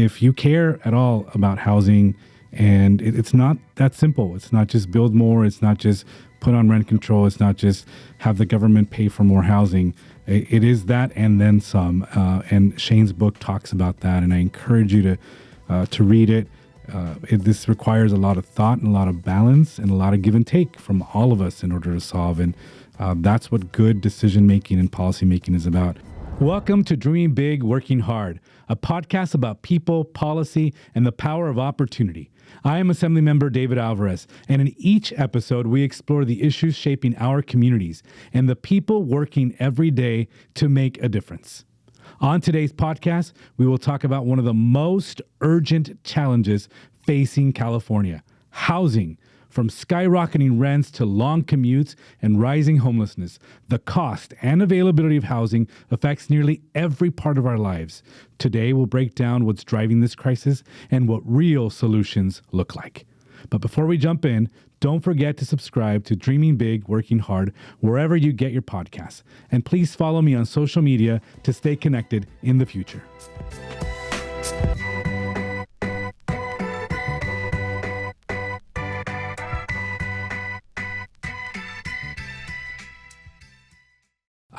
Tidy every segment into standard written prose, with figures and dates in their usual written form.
if you care at all about housing, and it's not that simple. It's not just build more. It's not just put on rent control. It's not just have the government pay for more housing. It is that and then some. And Shane's book talks about that, and I encourage you to read it. This requires a lot of thought and a lot of balance and a lot of give and take from all of us in order to solve. And that's what good decision making and policy making is about. Welcome to Dreaming Big, Working Hard, a podcast about people, policy, and the power of opportunity. I am Assemblymember David Alvarez, and in each episode, we explore the issues shaping our communities and the people working every day to make a difference. On today's podcast, we will talk about one of the most urgent challenges facing California: housing. From skyrocketing rents to long commutes and rising homelessness, the cost and availability of housing affects nearly every part of our lives. Today, we'll break down what's driving this crisis and what real solutions look like. But before we jump in, don't forget to subscribe to Dreaming Big, Working Hard, wherever you get your podcasts. And please follow me on social media to stay connected in the future.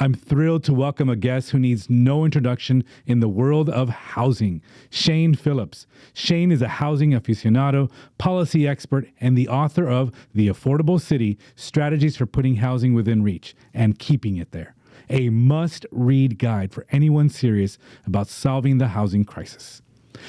I'm thrilled to welcome a guest who needs no introduction in the world of housing, Shane Phillips. Shane is a housing aficionado, policy expert, and the author of The Affordable City: Strategies for Putting Housing Within Reach and Keeping It There, a must-read guide for anyone serious about solving the housing crisis.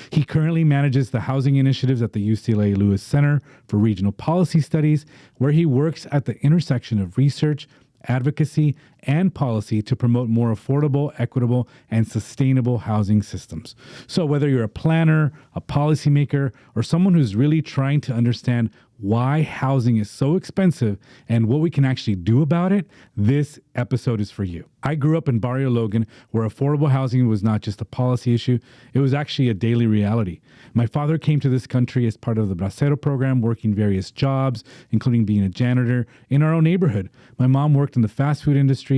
He currently manages the housing initiatives at the UCLA Lewis Center for Regional Policy Studies, where he works at the intersection of research, advocacy, and policy to promote more affordable, equitable, and sustainable housing systems. So whether you're a planner, a policymaker, or someone who's really trying to understand why housing is so expensive and what we can actually do about it, this episode is for you. I grew up in Barrio Logan, where affordable housing was not just a policy issue, it was actually a daily reality. My father came to this country as part of the Bracero program, working various jobs, including being a janitor in our own neighborhood. My mom worked in the fast food industry,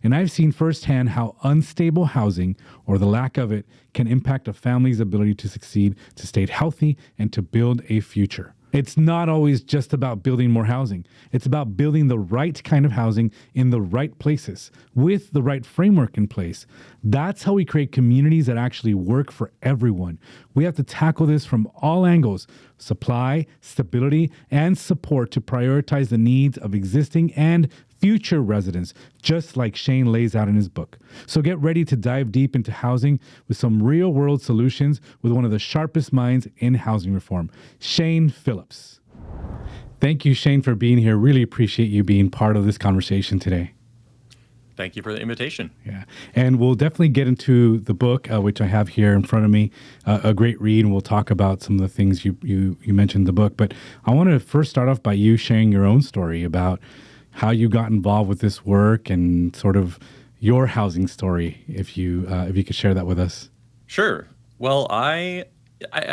and I've seen firsthand how unstable housing, or the lack of it, can impact a family's ability to succeed, to stay healthy, and to build a future. It's not always just about building more housing. It's about building the right kind of housing in the right places with the right framework in place. That's how we create communities that actually work for everyone. We have to tackle this from all angles: supply, stability, and support to prioritize the needs of existing and future residents, just like Shane lays out in his book. So get ready to dive deep into housing with some real-world solutions with one of the sharpest minds in housing reform, Shane Phillips. Thank you, Shane, for being here. Really appreciate you being part of this conversation today. Thank you for the invitation. Yeah, and we'll definitely get into the book, which I have here in front of me, a great read, and we'll talk about some of the things you mentioned in the book. But I want to first start off by you sharing your own story about how you got involved with this work and sort of your housing story, if you could share that with us. Sure. Well, I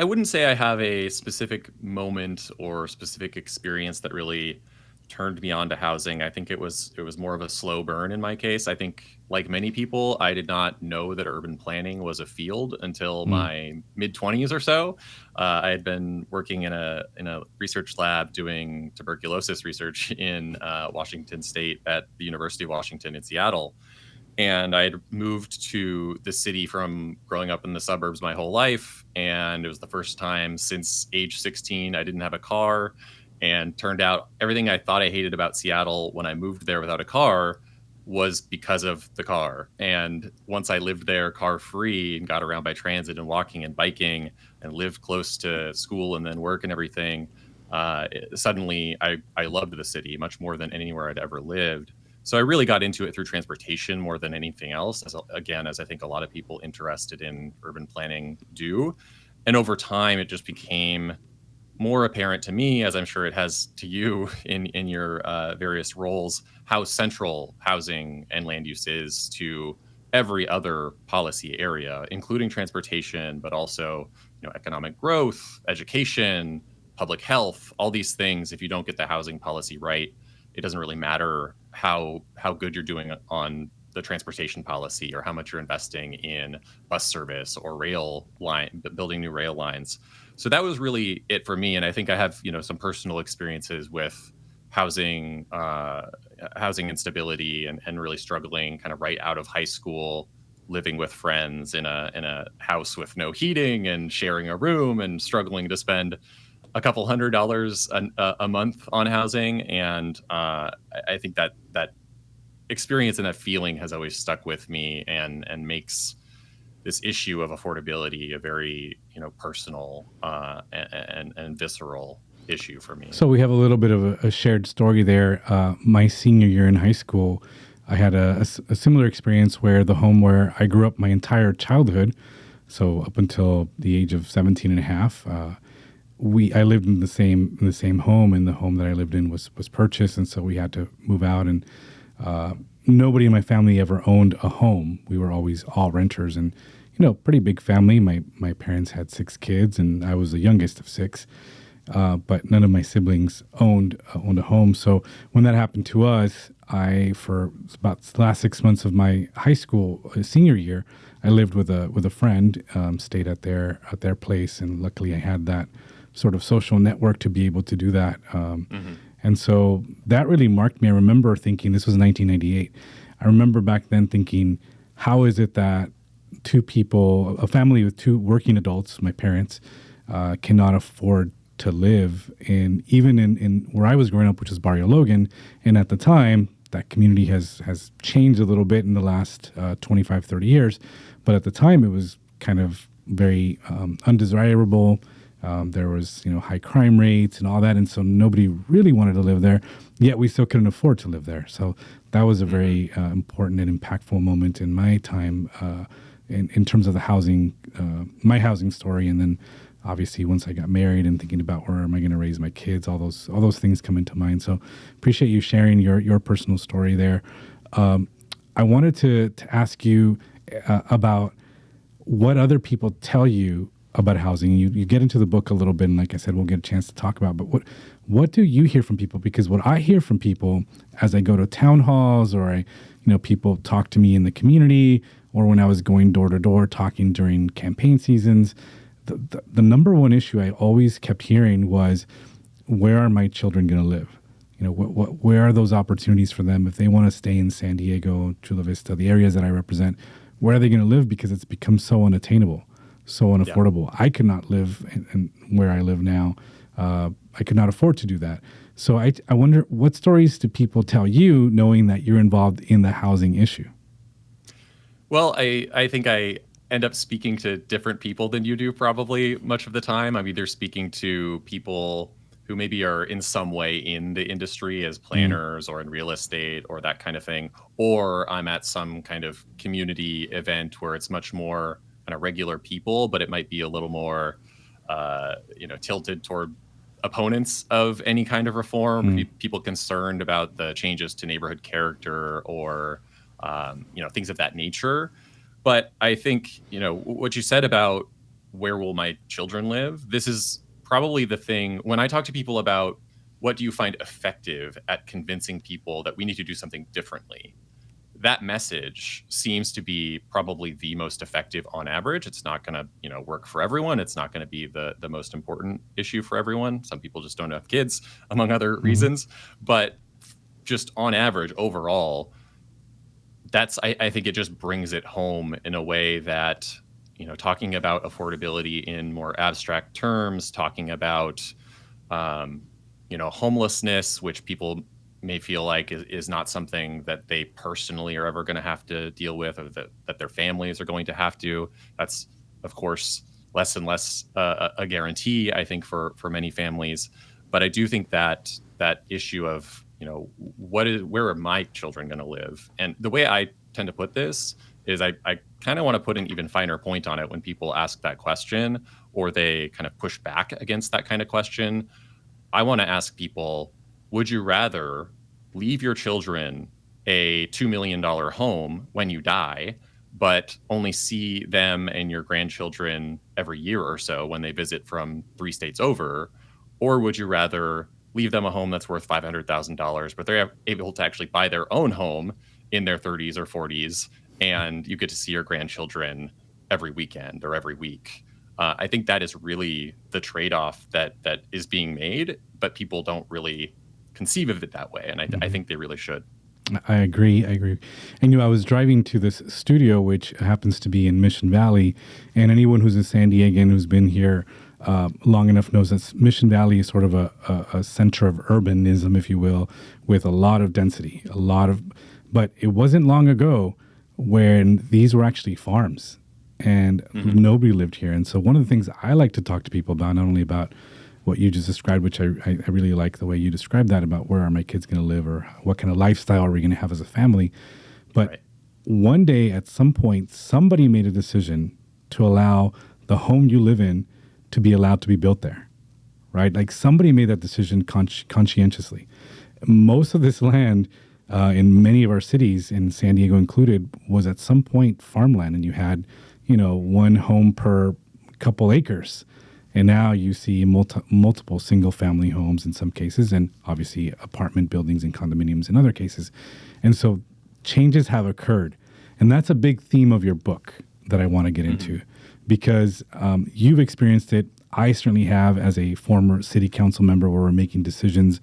wouldn't say I have a specific moment or specific experience that really turned me on to housing. I think it was more of a slow burn in my case. I think, like many people, I did not know that urban planning was a field until my mid-20s or so. I had been working in a research lab doing tuberculosis research in Washington State at the University of Washington in Seattle. And I had moved to the city from growing up in the suburbs my whole life. And it was the first time since age 16 I didn't have a car. And turned out everything I thought I hated about Seattle when I moved there without a car was because of the car. And once I lived there car free and got around by transit and walking and biking and lived close to school and then work and everything, suddenly I loved the city much more than anywhere I'd ever lived. So I really got into it through transportation more than anything else, as I think a lot of people interested in urban planning do. And over time, it just became more apparent to me, as I'm sure it has to you in your various roles, how central housing and land use is to every other policy area, including transportation, but also economic growth, education, public health, all these things. If you don't get the housing policy right, it doesn't really matter how good you're doing on the transportation policy or how much you're investing in bus service or building new rail lines. So that was really it for me. And I think I have, some personal experiences with housing, housing instability and really struggling kind of right out of high school, living with friends in a house with no heating and sharing a room and struggling to spend a couple $100 a month on housing. And I think that experience and that feeling has always stuck with me and makes this issue of affordability a very personal and visceral issue for me. So we have a little bit of a shared story there. My senior year in high school, I had a similar experience where the home where I grew up my entire childhood, so up until the age of 17 and a half, I lived in the same home, and the home that I lived in was purchased, and so we had to move out. And nobody in my family ever owned a home. We were always all renters, and pretty big family. My parents had 6 kids, and I was the youngest of 6. But none of my siblings owned a home. So when that happened to us, for about the last 6 months of my high school senior year, I lived with a friend, stayed at their place, and luckily I had that sort of social network to be able to do that. And so that really marked me. I remember thinking, this was 1998. I remember back then thinking, how is it that a family with 2 working adults, my parents, cannot afford to live even in where I was growing up, which was Barrio Logan. And at the time, that community has changed a little bit in the last 25, 30 years. But at the time, it was kind of very undesirable. There was, high crime rates and all that. And so nobody really wanted to live there, yet we still couldn't afford to live there. So that was a very important and impactful moment in my time in terms of the housing, my housing story. And then obviously once I got married and thinking about where am I going to raise my kids, all those things come into mind. So appreciate you sharing your personal story there. I wanted to ask you about what other people tell you about housing. You get into the book a little bit, and like I said, we'll get a chance to talk about, but what do you hear from people? Because what I hear from people as I go to town halls, or people talk to me in the community, or when I was going door to door talking during campaign seasons, the number one issue I always kept hearing was, where are my children going to live? Where are those opportunities for them if they want to stay in San Diego, Chula Vista, the areas that I represent? Where are they going to live? Because it's become so unattainable, so unaffordable. Yeah. I could not live in where I live now. I could not afford to do that. So I wonder, what stories do people tell you, knowing that you're involved in the housing issue? Well, I think I end up speaking to different people than you do probably much of the time. I'm either speaking to people who maybe are in some way in the industry as planners or in real estate or that kind of thing, or I'm at some kind of community event where it's much more kind of regular people, but it might be a little more, tilted toward opponents of any kind of reform, people concerned about the changes to neighborhood character or, things of that nature. But I think, what you said about where will my children live, this is probably the thing when I talk to people about what do you find effective at convincing people that we need to do something differently. That message seems to be probably the most effective on average. It's not going to, work for everyone. It's not going to be the most important issue for everyone. Some people just don't have kids, among other reasons. But just on average, overall, I think it just brings it home in a way that, talking about affordability in more abstract terms, talking about, homelessness, which people may feel like is not something that they personally are ever going to have to deal with, or that their families are going to have to. That's, of course, less and less a guarantee, I think, for many families. But I do think that issue of, where are my children going to live? And the way I tend to put this is I kind of want to put an even finer point on it when people ask that question or they kind of push back against that kind of question. I want to ask people, would you rather leave your children a $2 million home when you die, but only see them and your grandchildren every year or so when they visit from 3 states over? Or would you rather leave them a home that's worth $500,000, but they're able to actually buy their own home in their 30s or 40s, and you get to see your grandchildren every weekend or every week. I think that is really the trade-off that is being made, but people don't really conceive of it that way, and I think they really should. I agree. And I was driving to this studio, which happens to be in Mission Valley, and anyone who's a San Diegan who's been here long enough knows that Mission Valley is sort of a center of urbanism, if you will, with a lot of density, but it wasn't long ago when these were actually farms and nobody lived here. And so one of the things I like to talk to people about, not only about what you just described, which I really like the way you described that about where are my kids going to live or what kind of lifestyle are we going to have as a family. But one day at some point, somebody made a decision to allow the home you live in to be allowed to be built there, right? Like somebody made that decision conscientiously. Most of this land in many of our cities, in San Diego included, was at some point farmland, and you had, one home per couple acres. And now you see multiple single-family homes in some cases, and obviously apartment buildings and condominiums in other cases. And so changes have occurred. And that's a big theme of your book that I want to get into, because you've experienced it. I certainly have, as a former city council member, where we're making decisions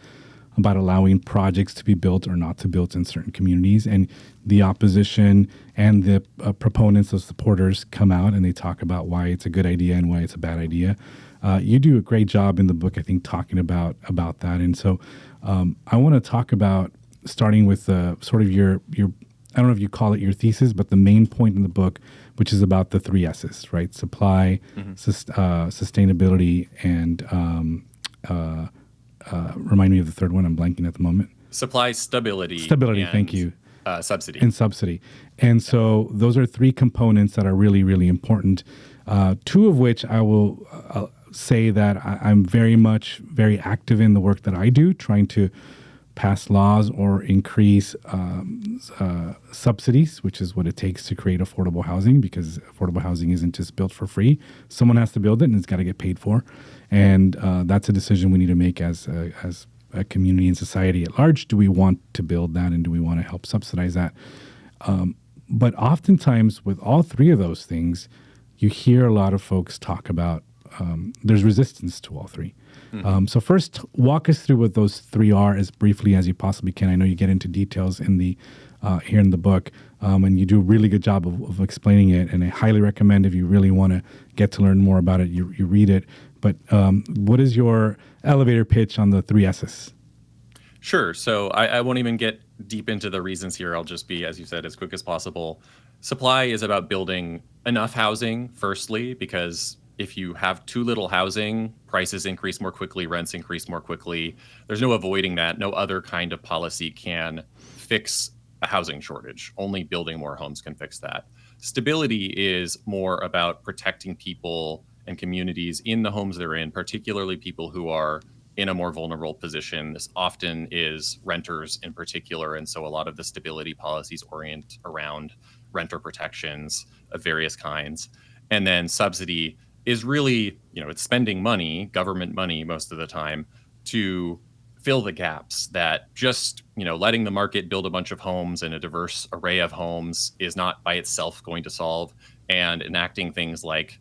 about allowing projects to be built or not to built in certain communities. And the opposition and the proponents, those supporters, come out and they talk about why it's a good idea and why it's a bad idea. You do a great job in the book, I think, talking about that. And so I want to talk about, starting with sort of your I don't know if you call it your thesis, but the main point in the book, which is about the 3 S's, right? Supply, sustainability, and remind me of the third one. I'm blanking at the moment. Supply, stability. And, thank you. Subsidy. And subsidy. And so those are 3 components that are really, really important. 2 of which I will say that I'm very active in the work that I do, trying to pass laws or increase subsidies, which is what it takes to create affordable housing, because affordable housing isn't just built for free. Someone has to build it, and it's got to get paid for. And that's a decision we need to make as a community and society at large. Do we want to build that, and do we want to help subsidize that? But oftentimes with all 3 of those things, you hear a lot of folks talk about there's resistance to all 3. So first, walk us through what those 3 are as briefly as you possibly can. I know you get into details in the here in the book, and you do a really good job of explaining it. And I highly recommend, if you really want to get to learn more about it, you read it. But what is your elevator pitch on the 3 S's? Sure. So I won't even get deep into the reasons here. I'll just be, as you said, as quick as possible. Supply is about building enough housing, firstly, because if you have too little housing, prices increase more quickly, rents increase more quickly. There's no avoiding that. No other kind of policy can fix a housing shortage. Only building more homes can fix that. Stability is more about protecting people and communities in the homes they're in, particularly people who are in a more vulnerable position. This often is renters in particular. And so a lot of the stability policies orient around renter protections of various kinds. And then subsidy is really, it's spending money, government money most of the time, to fill the gaps that just, letting the market build a bunch of homes and a diverse array of homes is not by itself going to solve. And enacting things like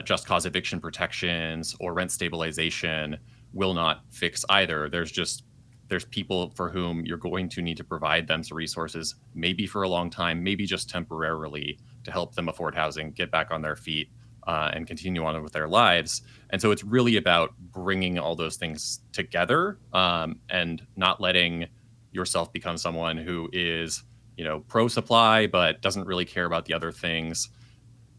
just cause eviction protections or rent stabilization will not fix either. There's people for whom you're going to need to provide them some resources, maybe for a long time, maybe just temporarily, to help them afford housing, get back on their feet, and continue on with their lives. And so it's really about bringing all those things together, and not letting yourself become someone who is, pro-supply, but doesn't really care about the other things.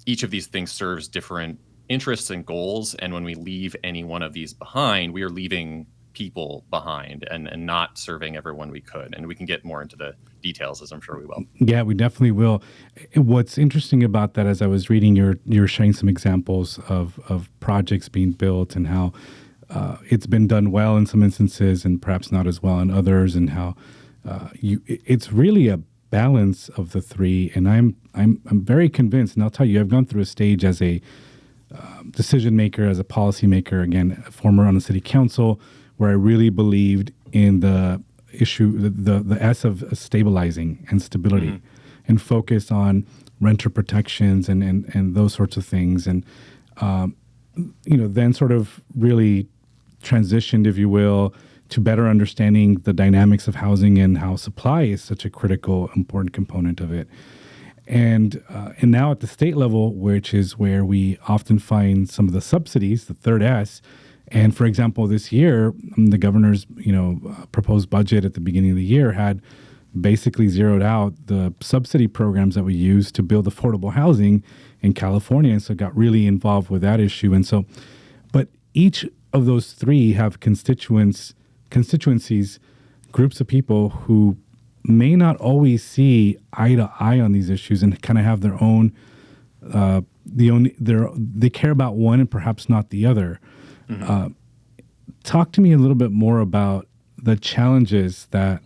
Each of these things serves different interests and goals. And when we leave any one of these behind, we are leaving people behind and not serving everyone we could. And we can get more into the details, as I'm sure we will. Yeah, we definitely will. What's interesting about that, as I was reading, you're sharing some examples of projects being built and how it's been done well in some instances and perhaps not as well in others, and how it's really a balance of the 3. And I'm very convinced, and I'll tell you, I've gone through a stage as a decision maker, as a policy maker, again, a former on the city council, where I really believed in issue, the S of stabilizing and stability, and focus on renter protections and those sorts of things, and then sort of really transitioned, if you will, to better understanding the dynamics of housing and how supply is such a critical, important component of it. And now at the state level, which is where we often find some of the subsidies, the third S. And for example, this year, the governor's proposed budget at the beginning of the year had basically zeroed out the subsidy programs that we use to build affordable housing in California, and so got really involved with that issue. And so, but each of those three have constituencies, groups of people who may not always see eye to eye on these issues and kind of have their own, they care about one and perhaps not the other. Talk to me a little bit more about the challenges that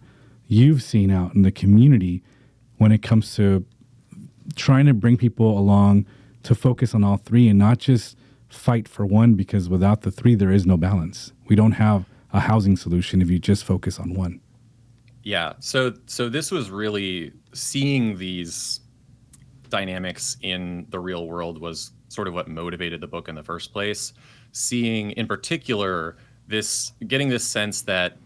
you've seen out in the community when it comes to trying to bring people along to focus on all three and not just fight for one, because without the three, there is no balance. We don't have a housing solution if you just focus on one. Yeah. So this was really seeing these dynamics in the real world was sort of what motivated the book in the first place. Seeing in particular getting this sense that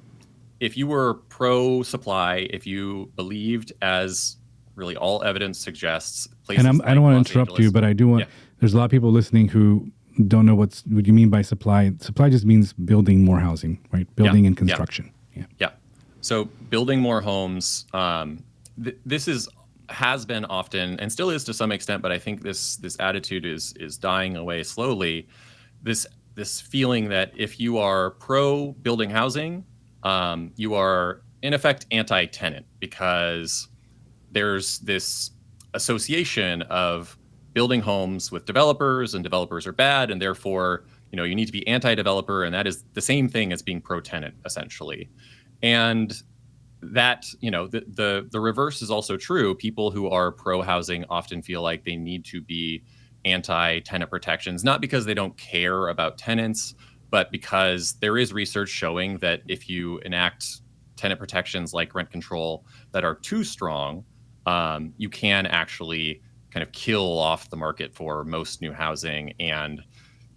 if you were pro supply, if you believed, as really all evidence suggests, places and I don't want to interrupt Angeles, you, but I do want. Yeah. There's a lot of people listening who don't know what you mean by supply. Supply just means building more housing, right? Building and construction. Yeah. So building more homes. This has been often and still is to some extent, but I think this attitude is dying away slowly. This feeling that if you are pro building housing, you are in effect anti-tenant, because there's this association of building homes with developers, and developers are bad, and therefore you need to be anti-developer, and that is the same thing as being pro-tenant essentially. And that the reverse is also true. People who are pro-housing often feel like they need to be anti-tenant protections, not because they don't care about tenants, but because there is research showing that if you enact tenant protections like rent control that are too strong, you can actually kind of kill off the market for most new housing, and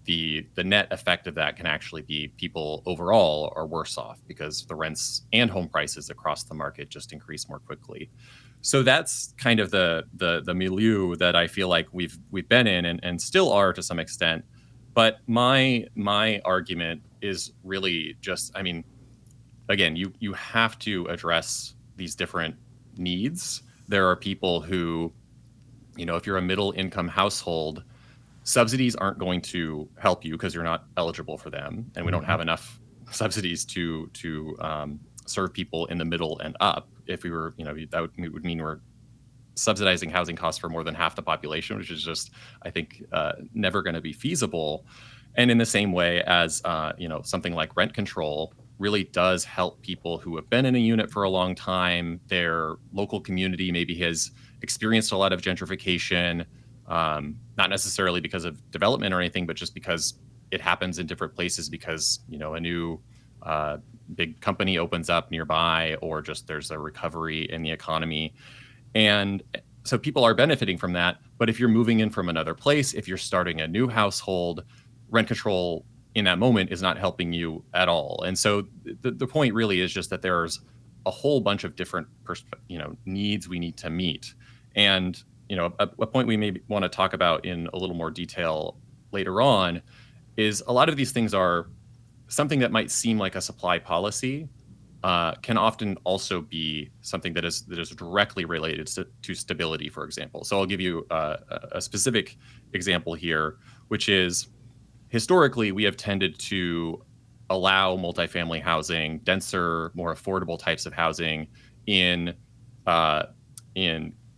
the net effect of that can actually be people overall are worse off because the rents and home prices across the market just increase more quickly. So that's kind of the milieu that I feel like we've been in and still are to some extent. But my argument is really just, again, you have to address these different needs. There are people who, if you're a middle income household, subsidies aren't going to help you because you're not eligible for them, and we don't have enough subsidies to serve people in the middle and up. If we were, that would mean we're subsidizing housing costs for more than half the population, which is just, I think, never going to be feasible. And in the same way as, something like rent control really does help people who have been in a unit for a long time. Their local community maybe has experienced a lot of gentrification, not necessarily because of development or anything, but just because it happens in different places because, a new big company opens up nearby, or just there's a recovery in the economy. And so people are benefiting from that. But if you're moving in from another place, if you're starting a new household, rent control in that moment is not helping you at all. And so the point really is just that there's a whole bunch of different needs we need to meet. And a point we may want to talk about in a little more detail later on is a lot of these things are something that might seem like a supply policy, can often also be something that is directly related to stability, for example. So I'll give you a specific example here, which is historically we have tended to allow multifamily housing, denser, more affordable types of housing in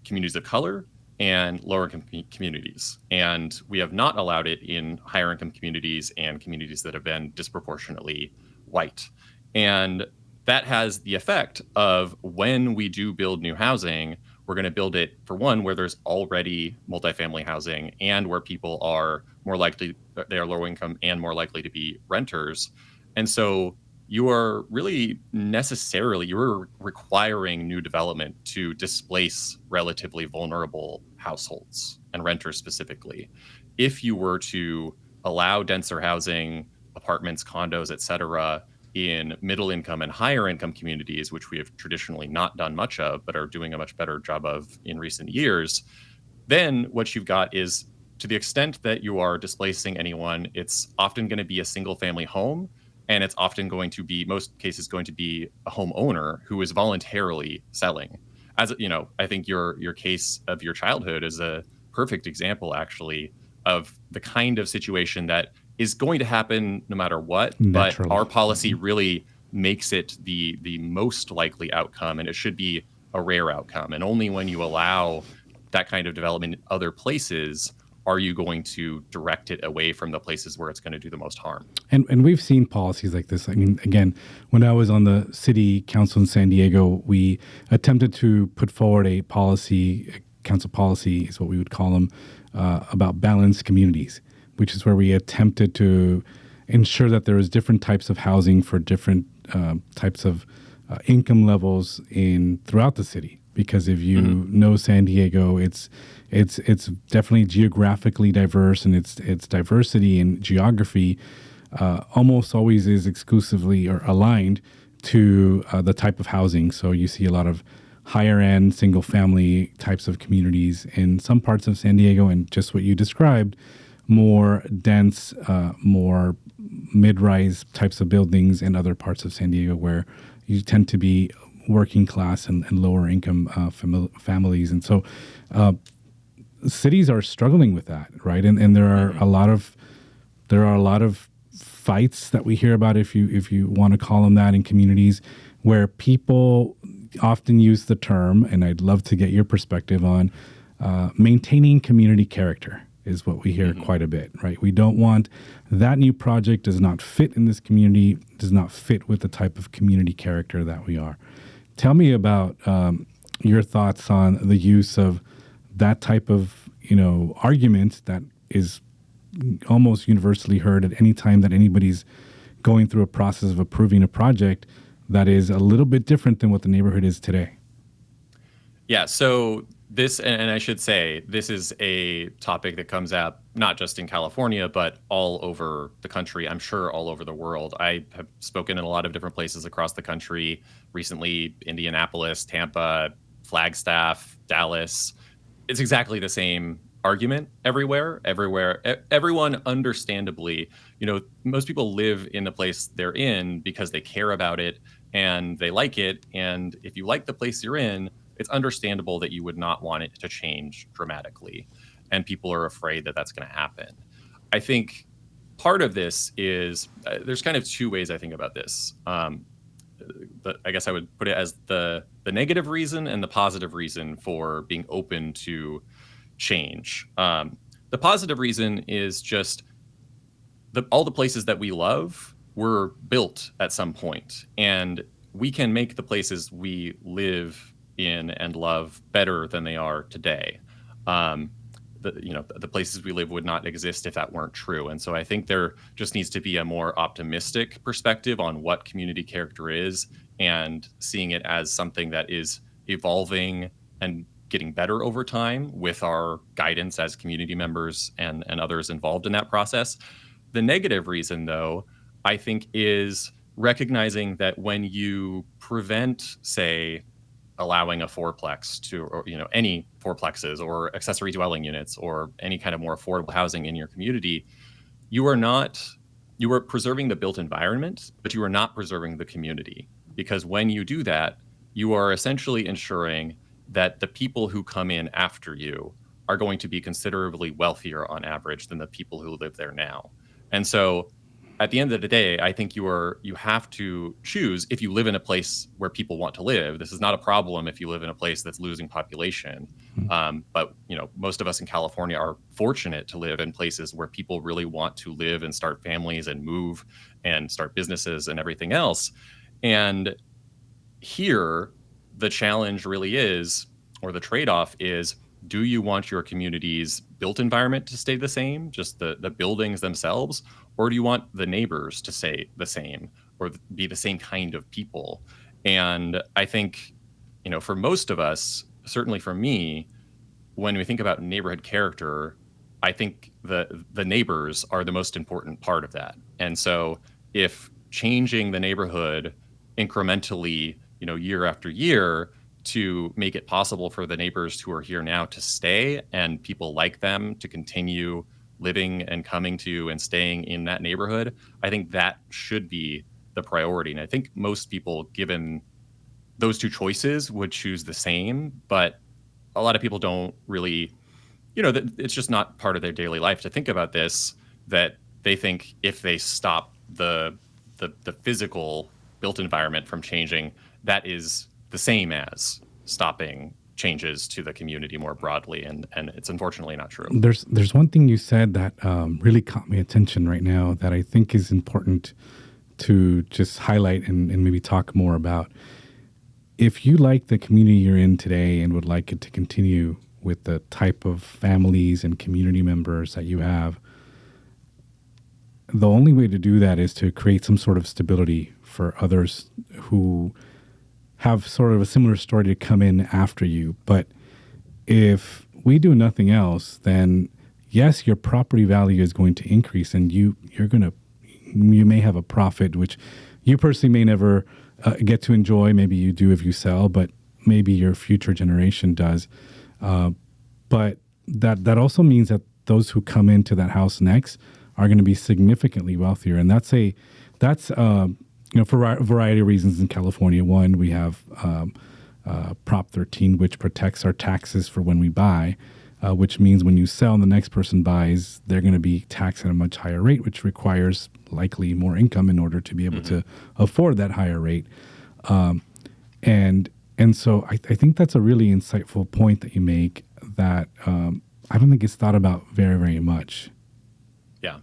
communities of color and lower income communities. And we have not allowed it in higher income communities and communities that have been disproportionately white. And that has the effect of when we do build new housing, we're going to build it, for one, where there's already multifamily housing and where people are more likely, they are low income and more likely to be renters. And so you are really you're requiring new development to displace relatively vulnerable households and renters specifically. If you were to allow denser housing, apartments, condos, et cetera, in middle income and higher income communities, which we have traditionally not done much of, but are doing a much better job of in recent years, then what you've got is, to the extent that you are displacing anyone, it's often going to be a single family home. And it's often going to be, most cases, going to be a homeowner who is voluntarily selling. As you know, I think your case of your childhood is a perfect example, actually, of the kind of situation that is going to happen no matter what. But Naturally. our policy really makes it the most likely outcome, and it should be a rare outcome. And only when you allow that kind of development in other places are you going to direct it away from the places where it's going to do the most harm. And we've seen policies like this. I mean, again, when I was on the city council in San Diego, we attempted to put forward a policy, council policy is what we would call them, about balanced communities, which is where we attempted to ensure that there was different types of housing for different types of income levels throughout the city. Because if you know San Diego, it's definitely geographically diverse, and its diversity in geography almost always is exclusively or aligned to the type of housing. So you see a lot of higher end single family types of communities in some parts of San Diego, and just what you described, more dense, more mid-rise types of buildings in other parts of San Diego where you tend to be working class and lower income families. And so cities are struggling with that, right? And there are a lot of fights that we hear about, if you want to call them that, in communities where people often use the term, and I'd love to get your perspective on, maintaining community character is what we hear quite a bit, right? We don't want that new project does not fit in this community, does not fit with the type of community character that we are. Tell me about your thoughts on the use of that type of, argument that is almost universally heard at any time that anybody's going through a process of approving a project that is a little bit different than what the neighborhood is today. Yeah, so this, and I should say, this is a topic that comes up not just in California, but all over the country. I'm sure all over the world. I have spoken in a lot of different places across the country recently: Indianapolis, Tampa, Flagstaff, Dallas. It's exactly the same argument everywhere. Everyone, understandably, most people live in the place they're in because they care about it and they like it. And if you like the place you're in, it's understandable that you would not want it to change dramatically. And people are afraid that that's going to happen. I think part of this is there's kind of two ways I think about this. I guess I would put it as the negative reason and the positive reason for being open to change. The positive reason is just all the places that we love were built at some point, and we can make the places we live in and love better than they are today. The places we live would not exist if that weren't true. And so I think there just needs to be a more optimistic perspective on what community character is, and seeing it as something that is evolving and getting better over time with our guidance as community members and others involved in that process. The negative reason, though, I think, is recognizing that when you prevent, say, allowing a fourplex or any fourplexes or accessory dwelling units or any kind of more affordable housing in your community, you are preserving the built environment, but you are not preserving the community. Because when you do that, you are essentially ensuring that the people who come in after you are going to be considerably wealthier on average than the people who live there now. And so at the end of the day, I think you have to choose. If you live in a place where people want to live, this is not a problem if you live in a place that's losing population. But most of us in California are fortunate to live in places where people really want to live and start families and move and start businesses and everything else. And here, the challenge really is, or the trade-off is, do you want your community's built environment to stay the same, just the buildings themselves, or do you want the neighbors to stay the same? or be the same kind of people. And I think, for most of us, certainly for me, when we think about neighborhood character, I think the neighbors are the most important part of that. And so if changing the neighborhood incrementally, year after year to make it possible for the neighbors who are here now to stay and people like them to continue living and coming to and staying in that neighborhood, I think that should be the priority. And I think most people, given those two choices, would choose the same, but a lot of people don't really, it's just not part of their daily life to think about this, that they think if they stop the physical built environment from changing, that is the same as stopping changes to the community more broadly. And it's unfortunately not true. There's one thing you said that really caught my attention right now that I think is important to just highlight and maybe talk more about. If you like the community you're in today and would like it to continue with the type of families and community members that you have, the only way to do that is to create some sort of stability for others who have sort of a similar story to come in after you. But if we do nothing else, then yes, your property value is going to increase, and you may have a profit, which you personally may never get to enjoy. Maybe you do if you sell, but maybe your future generation does. But that also means that those who come into that house next are going to be significantly wealthier, and that's for a variety of reasons in California. One, we have Prop 13, which protects our taxes for when we buy, which means when you sell and the next person buys, they're going to be taxed at a much higher rate, which requires likely more income in order to be able to afford that higher rate. And so I think that's a really insightful point that you make that I don't think it's thought about very, very much. Yeah.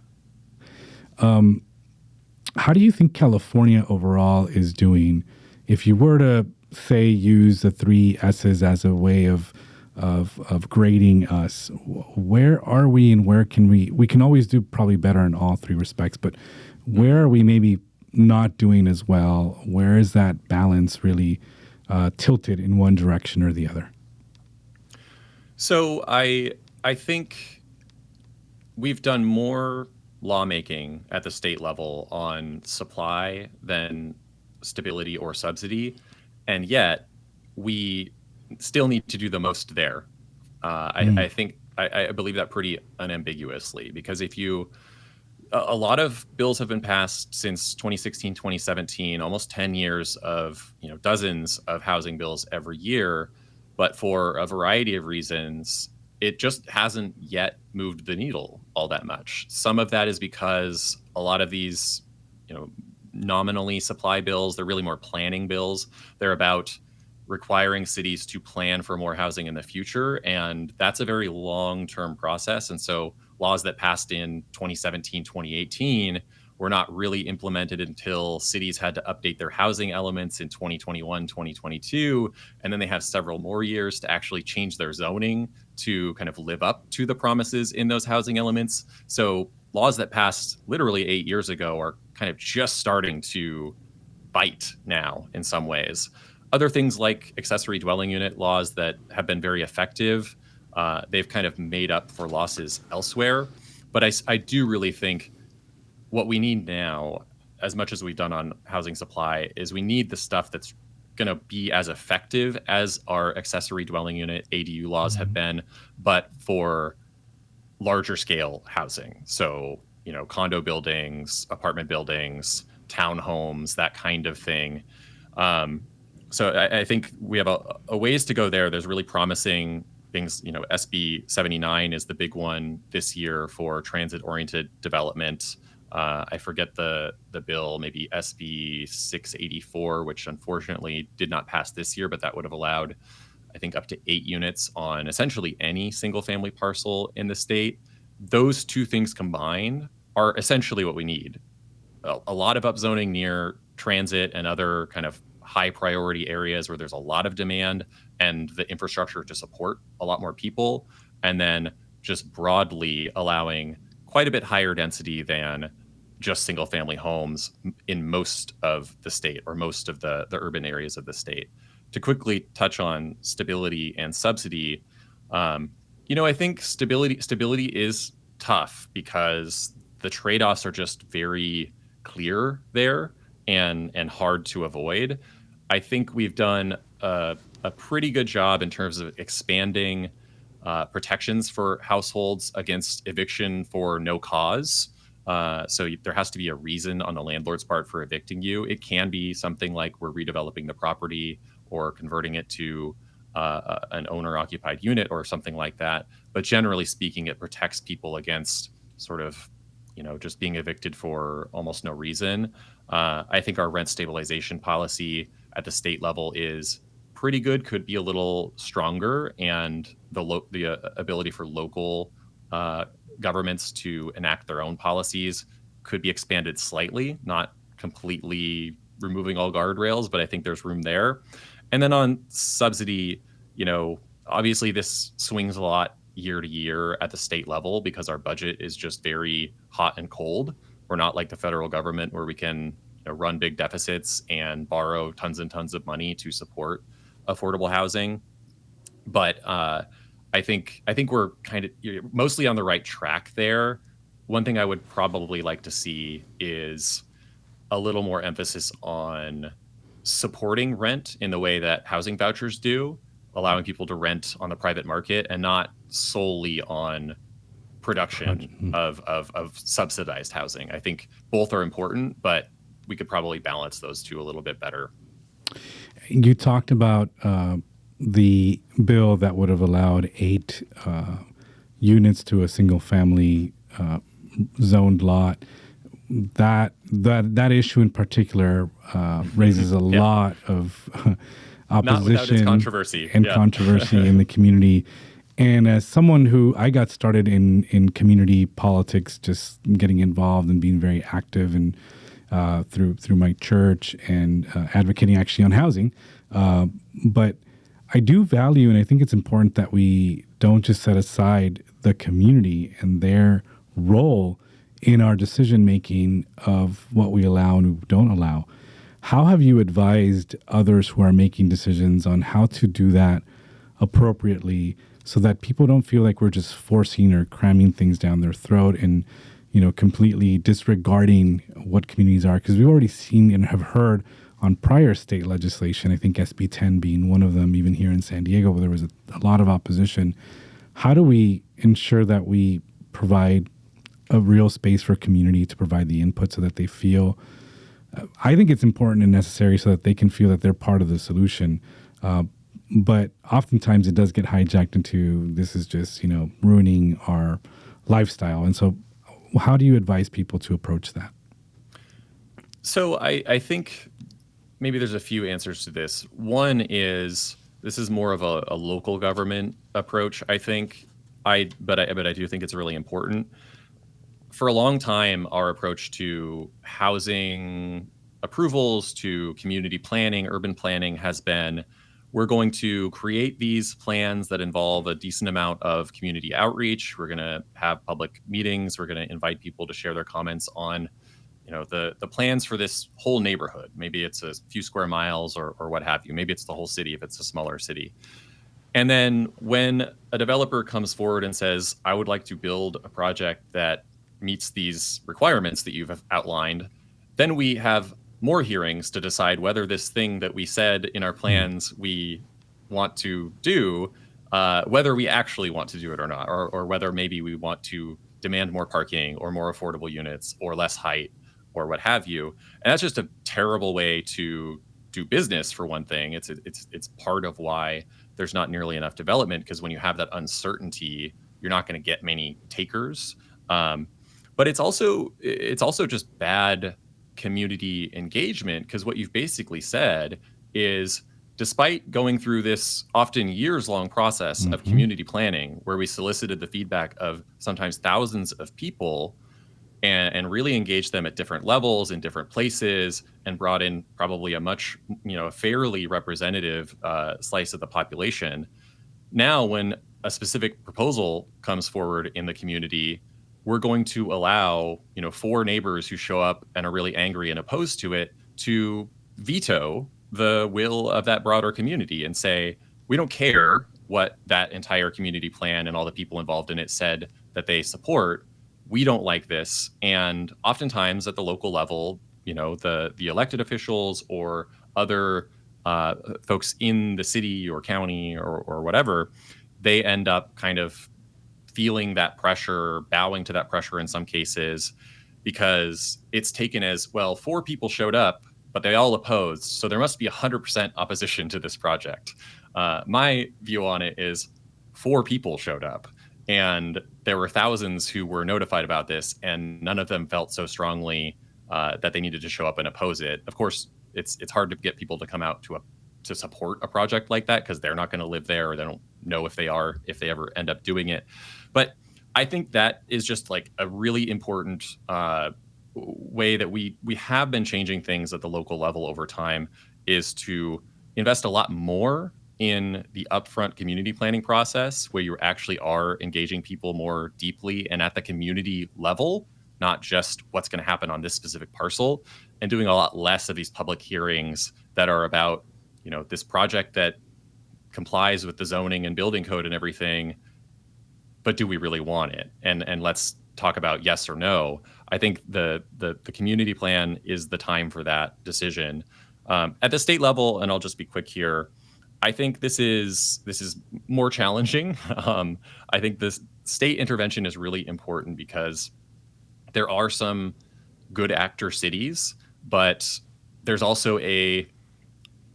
How do you think California overall is doing? If you were to, say, use the 3 S's as a way of grading us, where are we and where can we can always do probably better in all 3 respects, but where are we maybe not doing as well? Where is that balance really tilted in one direction or the other? So I think we've done more lawmaking at the state level on supply than stability or subsidy, and yet we still need to do the most there. I think I believe that pretty unambiguously, because a lot of bills have been passed since 2016, 2017, almost 10 years of, dozens of housing bills every year. But for a variety of reasons, it just hasn't yet moved the needle all that much. Some of that is because a lot of these, nominally supply bills, they're really more planning bills. They're about requiring cities to plan for more housing in the future. And that's a very long-term process. And so laws that passed in 2017, 2018 were not really implemented until cities had to update their housing elements in 2021, 2022. And then they have several more years to actually change their zoning to kind of live up to the promises in those housing elements. So laws that passed literally 8 years ago are kind of just starting to bite now in some ways. Other things like accessory dwelling unit laws that have been very effective, they've kind of made up for losses elsewhere. But I do really think what we need now, as much as we've done on housing supply, is we need the stuff that's going to be as effective as our accessory dwelling unit ADU laws have been, but for larger scale housing. So, condo buildings, apartment buildings, townhomes, that kind of thing. So I think we have a ways to go there. There's really promising things. SB 79 is the big one this year for transit-oriented development. I forget the bill, maybe SB 684, which unfortunately did not pass this year, but that would have allowed, I think, up to 8 units on essentially any single-family parcel in the state. Those two things combined are essentially what we need. A lot of upzoning near transit and other kind of high priority areas where there's a lot of demand and the infrastructure to support a lot more people, and then just broadly allowing quite a bit higher density than just single family homes in most of the state, or most of the urban areas of the state. To quickly touch on stability and subsidy, um, I think stability is tough because the trade-offs are just very clear there, and hard to avoid. I think we've done a pretty good job in terms of expanding protections for households against eviction for no cause. So there has to be a reason on the landlord's part for evicting you. It can be something like we're redeveloping the property or converting it to an owner-occupied unit or something like that. But generally speaking, it protects people against sort of, just being evicted for almost no reason. I think our rent stabilization policy at the state level is pretty good, could be a little stronger, and the ability for local governments to enact their own policies could be expanded slightly, not completely removing all guardrails, but I think there's room there. And then on subsidy, obviously this swings a lot year to year at the state level because our budget is just very hot and cold. We're not like the federal government where we can run big deficits and borrow tons and tons of money to support affordable housing. But I think we're kind of mostly on the right track there. One thing I would probably like to see is a little more emphasis on supporting rent in the way that housing vouchers do, allowing people to rent on the private market and not solely on production of subsidized housing. I think both are important, but we could probably balance those two a little bit better. You talked about the bill that would have allowed 8 units to a single family zoned lot. That issue in particular raises a lot of Not without its opposition controversy. and controversy in the community. And as someone who I got started in community politics, just getting involved and being very active and through my church and advocating actually on housing, but I do value, and I think it's important that we don't just set aside the community and their role in our decision making of what we allow and don't allow. How have you advised others who are making decisions on how to do that appropriately so that people don't feel like we're just forcing or cramming things down their throat and, completely disregarding what communities are? Because we've already seen and have heard on prior state legislation, I think SB 10 being one of them, even here in San Diego, where there was a lot of opposition. How do we ensure that we provide a real space for community to provide the input so that they feel, I think it's important and necessary so that they can feel that they're part of the solution. But oftentimes it does get hijacked into this is just, ruining our lifestyle. And so how do you advise people to approach that? So I think maybe there's a few answers to this. One is this is more of a local government approach, I think. But I do think it's really important. For a long time, our approach to housing approvals, to community planning, urban planning has been, we're going to create these plans that involve a decent amount of community outreach. We're going to have public meetings. We're going to invite people to share their comments on, the plans for this whole neighborhood. Maybe it's a few square miles or what have you. Maybe it's the whole city if it's a smaller city. And then when a developer comes forward and says, I would like to build a project that meets these requirements that you've outlined, then we have more hearings to decide whether this thing that we said in our plans we want to do, whether we actually want to do it or not, or whether maybe we want to demand more parking or more affordable units or less height or what have you. And that's just a terrible way to do business, for one thing. It's part of why there's not nearly enough development, because when you have that uncertainty, you're not going to get many takers. But it's also just bad community engagement, because what you've basically said is, despite going through this often years-long process of community planning, where we solicited the feedback of sometimes thousands of people and really engaged them at different levels in different places and brought in probably a much, fairly representative slice of the population. Now, when a specific proposal comes forward in the community, we're going to allow, 4 neighbors who show up and are really angry and opposed to it to veto the will of that broader community and say, we don't care what that entire community plan and all the people involved in it said that they support. We don't like this. And oftentimes at the local level, the elected officials or other folks in the city or county or whatever, they end up kind of feeling that pressure, bowing to that pressure in some cases, because it's taken as, well, 4 people showed up, but they all opposed, so there must be 100% opposition to this project. My view on it is 4 people showed up, and there were thousands who were notified about this, and none of them felt so strongly that they needed to show up and oppose it. Of course, it's hard to get people to come out to support a project like that because they're not going to live there, or they don't know if they ever end up doing it. But I think that is just like a really important way that we have been changing things at the local level over time, is to invest a lot more in the upfront community planning process, where you actually are engaging people more deeply and at the community level, not just what's going to happen on this specific parcel, and doing a lot less of these public hearings that are about, this project that complies with the zoning and building code and everything, but do we really want it? And let's talk about yes or no. I think the community plan is the time for that decision. At the state level, and I'll just be quick here, I think this is more challenging. I think this state intervention is really important because there are some good actor cities, but there's also a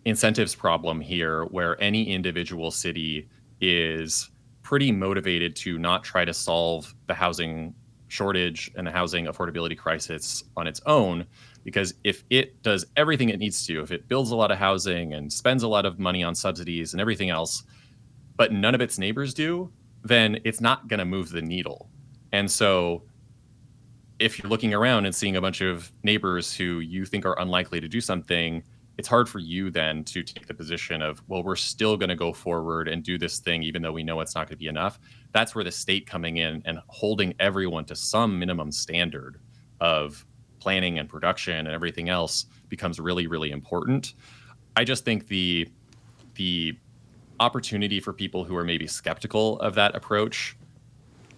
incentives problem here, where any individual city is pretty motivated to not try to solve the housing shortage and the housing affordability crisis on its own, because if it does everything it needs to, if it builds a lot of housing and spends a lot of money on subsidies and everything else, but none of its neighbors do, then it's not going to move the needle. And so if you're looking around and seeing a bunch of neighbors who you think are unlikely to do something, it's hard for you then to take the position of, well, we're still going to go forward and do this thing, even though we know it's not going to be enough. That's where the state coming in and holding everyone to some minimum standard of planning and production and everything else becomes really, really important. I just think the opportunity for people who are maybe skeptical of that approach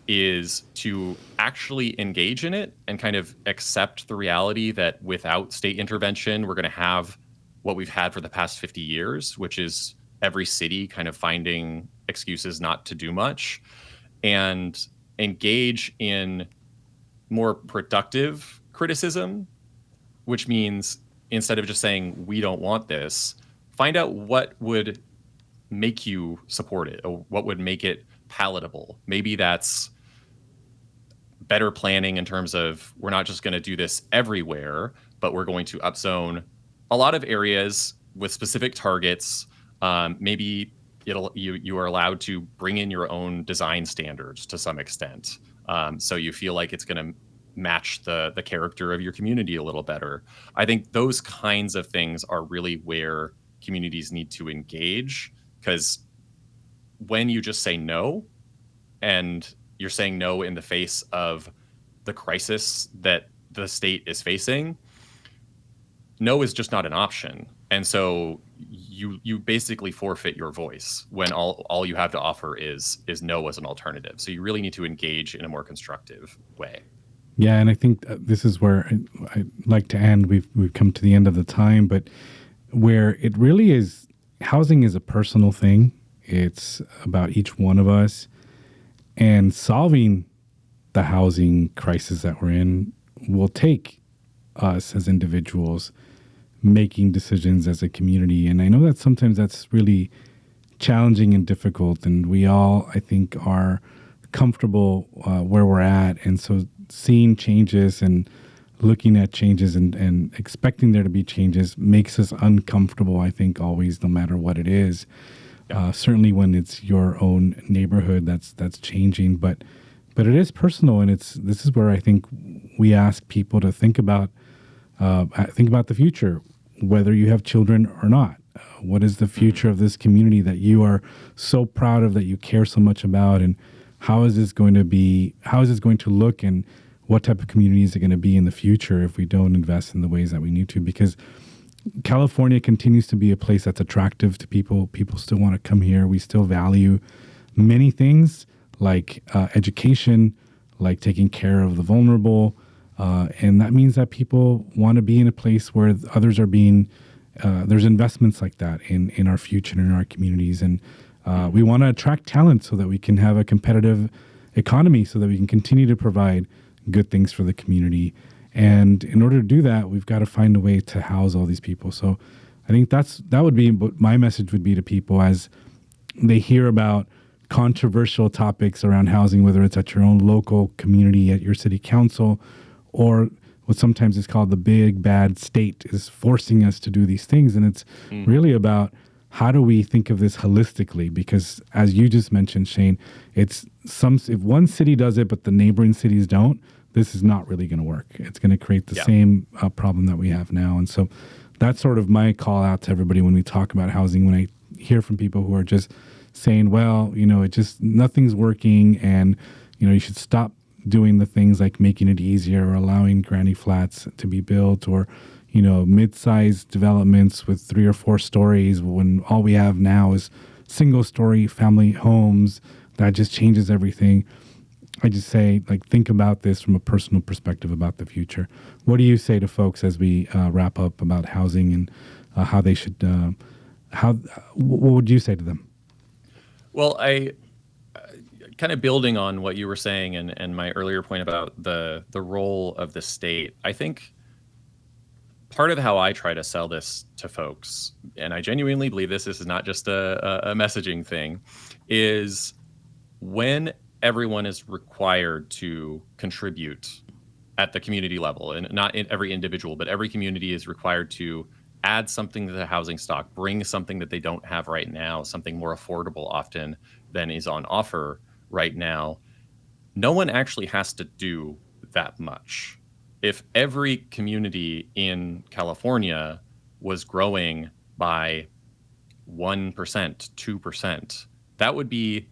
is to actually engage in it and kind of accept the reality that without state intervention, we're going to have what we've had for the past 50 years, which is every city kind of finding excuses not to do much, and engage in more productive criticism, which means instead of just saying, we don't want this, find out what would make you support it, or what would make it palatable. Maybe that's better planning in terms of, we're not just going to do this everywhere, but we're going to upzone a lot of areas with specific targets. Maybe you are allowed to bring in your own design standards to some extent, so you feel like it's going to match the character of your community a little better. I think those kinds of things are really where communities need to engage, because when you just say no, and you're saying no in the face of the crisis that the state is facing, no is just not an option. And so you basically forfeit your voice when all you have to offer is no as an alternative. So you really need to engage in a more constructive way. Yeah, and I think this is where I'd like to end. We've come to the end of the time, but where it really is, housing is a personal thing. It's about each one of us, and solving the housing crisis that we're in will take us as individuals making decisions as a community. And I know that sometimes that's really challenging and difficult, and we all, I think, are comfortable where we're at. And so seeing changes and looking at changes and expecting there to be changes makes us uncomfortable, I think, always, no matter what it is. Certainly when it's your own neighborhood that's changing, but it is personal, and this is where I think we ask people to think about the future, whether you have children or not. What is the future of this community that you are so proud of, that you care so much about, and how is this going to look, and what type of community is it going to be in the future if we don't invest in the ways that we need to? Because California continues to be a place that's attractive to people. People still want to come here. We still value many things like education, like taking care of the vulnerable. And that means that people want to be in a place where others are being, there's investments like that in our future and in our communities. And we want to attract talent so that we can have a competitive economy, so that we can continue to provide good things for the community. And in order to do that, we've got to find a way to house all these people. So I think that would be what my message would be to people as they hear about controversial topics around housing, whether it's at your own local community, at your city council, or what sometimes is called the big bad state is forcing us to do these things. And it's really about how do we think of this holistically? Because as you just mentioned, Shane, if one city does it, but the neighboring cities don't, this is not really going to work. It's going to create the same problem that we have now. And so that's sort of my call out to everybody when we talk about housing, when I hear from people who are just saying, well, nothing's working, and, you should stop doing the things like making it easier or allowing granny flats to be built, or, mid-sized developments with 3 or 4 stories when all we have now is single-story family homes. That just changes everything. I just say, think about this from a personal perspective about the future. What do you say to folks as we wrap up about housing and how they should, what would you say to them? Well, I kind of building on what you were saying and my earlier point about the role of the state, I think part of how I try to sell this to folks, and I genuinely believe this is not just a messaging thing, is when everyone is required to contribute at the community level, and not in every individual, but every community is required to add something to the housing stock, bring something that they don't have right now, something more affordable often than is on offer right now. No one actually has to do that much. If every community in California was growing by 1%, 2%, that would be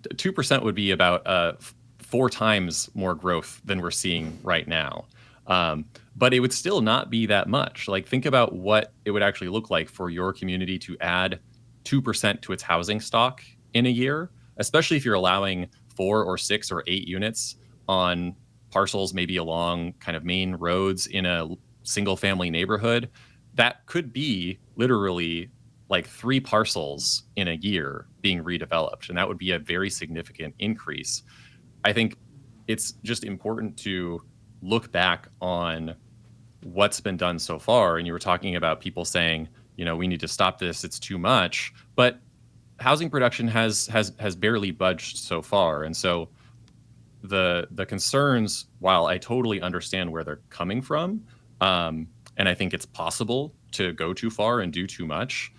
2% would be about 4 times more growth than we're seeing right now. But it would still not be that much. Think about what it would actually look like for your community to add 2% to its housing stock in a year, especially if you're allowing 4 or 6 or 8 units on parcels, maybe along kind of main roads in a single family neighborhood. That could be literally 3 parcels in a year being redeveloped. And that would be a very significant increase. I think it's just important to look back on what's been done so far. And you were talking about people saying, we need to stop this, it's too much. But housing production has barely budged so far. And so the concerns, while I totally understand where they're coming from, and I think it's possible to go too far and do too much,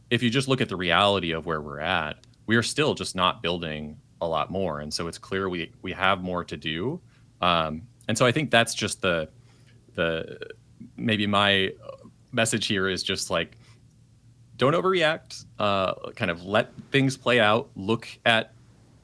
if you just look at the reality of where we're at, we are still just not building a lot more. And so it's clear we have more to do. And so I think that's just the maybe my message here is just don't overreact, kind of let things play out, look at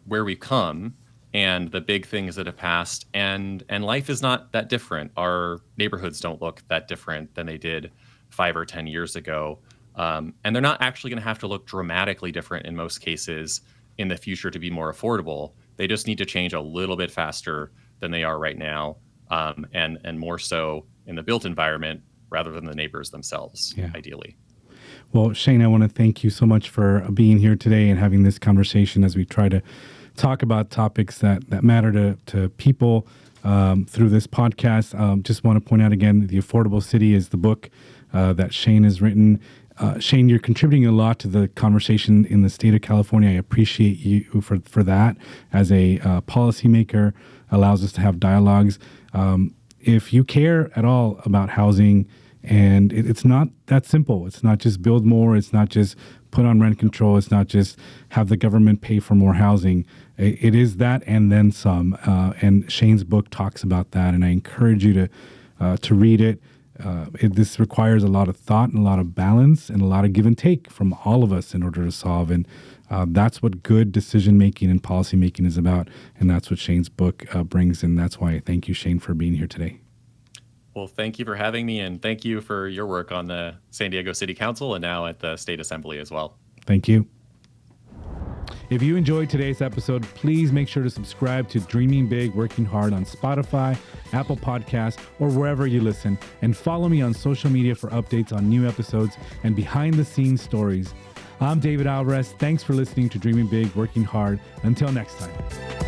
where we've come and the big things that have passed, and life is not that different. Our neighborhoods don't look that different than they did 5 or 10 years ago. And they're not actually going to have to look dramatically different in most cases in the future to be more affordable. They just need to change a little bit faster than they are right now, and more so in the built environment rather than the neighbors themselves, ideally. Well, Shane, I want to thank you so much for being here today and having this conversation as we try to talk about topics that matter to people through this podcast. Just want to point out again, The Affordable City is the book that Shane has written. Shane, you're contributing a lot to the conversation in the state of California. I appreciate you for that. As a policymaker, allows us to have dialogues. If you care at all about housing, and it's not that simple. It's not just build more. It's not just put on rent control. It's not just have the government pay for more housing. It is that and then some. And Shane's book talks about that. And I encourage you to read it. This requires a lot of thought and a lot of balance and a lot of give and take from all of us in order to solve. And that's what good decision making and policy making is about. And that's what Shane's book brings. And that's why I thank you, Shane, for being here today. Well, thank you for having me, and thank you for your work on the San Diego City Council and now at the State Assembly as well. Thank you. If you enjoyed today's episode, please make sure to subscribe to Dreaming Big, Working Hard on Spotify, Apple Podcasts, or wherever you listen, and follow me on social media for updates on new episodes and behind-the-scenes stories. I'm David Alvarez. Thanks for listening to Dreaming Big, Working Hard. Until next time.